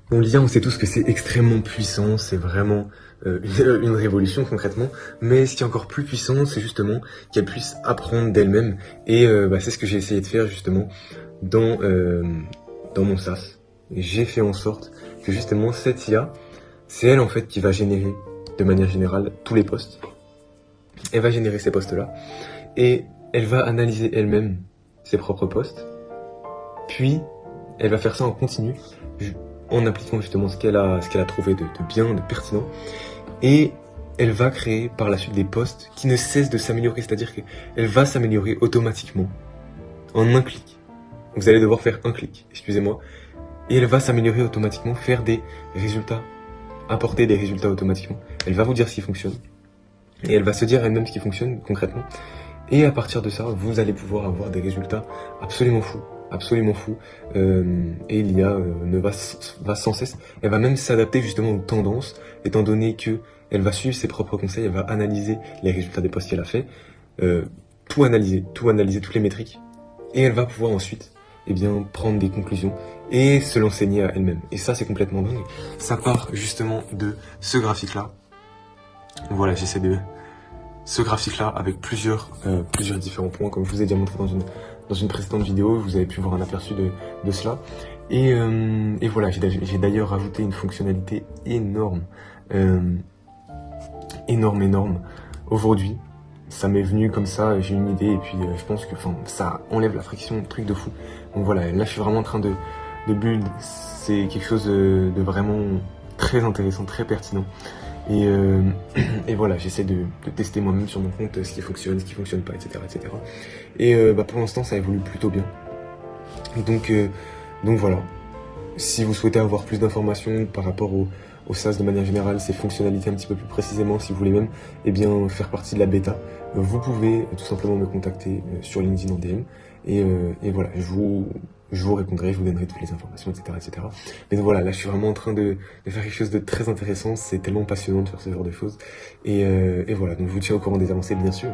Bon, l'IA, on sait tous que c'est extrêmement puissant, c'est vraiment une révolution concrètement, mais ce qui est encore plus puissant, c'est justement qu'elle puisse apprendre d'elle-même, et c'est ce que j'ai essayé de faire justement dans, euh, dans mon SaaS. J'ai fait en sorte que justement cette IA, c'est elle en fait qui va générer de manière générale tous les posts. Elle va générer ces posts-là, et elle va analyser elle-même ses propres posts, puis elle va faire ça en continu, en appliquant justement ce qu'elle a trouvé de bien, de pertinent. Et elle va créer par la suite des posts qui ne cessent de s'améliorer, c'est-à-dire qu'elle va s'améliorer automatiquement, en un clic. Vous allez devoir faire un clic, excusez-moi. Et elle va s'améliorer automatiquement, faire des résultats, apporter des résultats automatiquement. Elle va vous dire ce qui fonctionne. Et elle va se dire elle-même ce qui fonctionne concrètement. Et à partir de ça, vous allez pouvoir avoir des résultats absolument fous. Absolument fous. Et l'IA va sans cesse. Elle va même s'adapter justement aux tendances, étant donné que elle va suivre ses propres conseils, elle va analyser les résultats des posts qu'elle a fait, tout analyser, toutes les métriques. Et elle va pouvoir ensuite prendre des conclusions et se l'enseigner à elle-même. Et ça, c'est complètement dingue. Ça part justement de ce graphique-là. Voilà, j'essaie de ce graphique-là avec plusieurs différents points, comme je vous ai déjà montré dans une précédente vidéo, vous avez pu voir un aperçu de cela. Et voilà, j'ai d'ailleurs rajouté une fonctionnalité énorme, énorme. Aujourd'hui, ça m'est venu comme ça, j'ai une idée, et puis je pense que ça enlève la friction, truc de fou. Donc voilà, là je suis vraiment en train de build, c'est quelque chose de vraiment très intéressant, très pertinent. Et voilà, j'essaie de tester moi-même sur mon compte ce qui fonctionne pas, etc. Et pour l'instant, ça évolue plutôt bien. Donc voilà. Si vous souhaitez avoir plus d'informations par rapport au SaaS de manière générale, ses fonctionnalités un petit peu plus précisément, si vous voulez même faire partie de la bêta, vous pouvez tout simplement me contacter sur LinkedIn en DM. Et voilà, je vous répondrai, je vous donnerai toutes les informations, etc. Mais donc voilà, là je suis vraiment en train de faire quelque chose de très intéressant, c'est tellement passionnant de faire ce genre de choses. Et voilà, donc je vous tiens au courant des avancées bien sûr.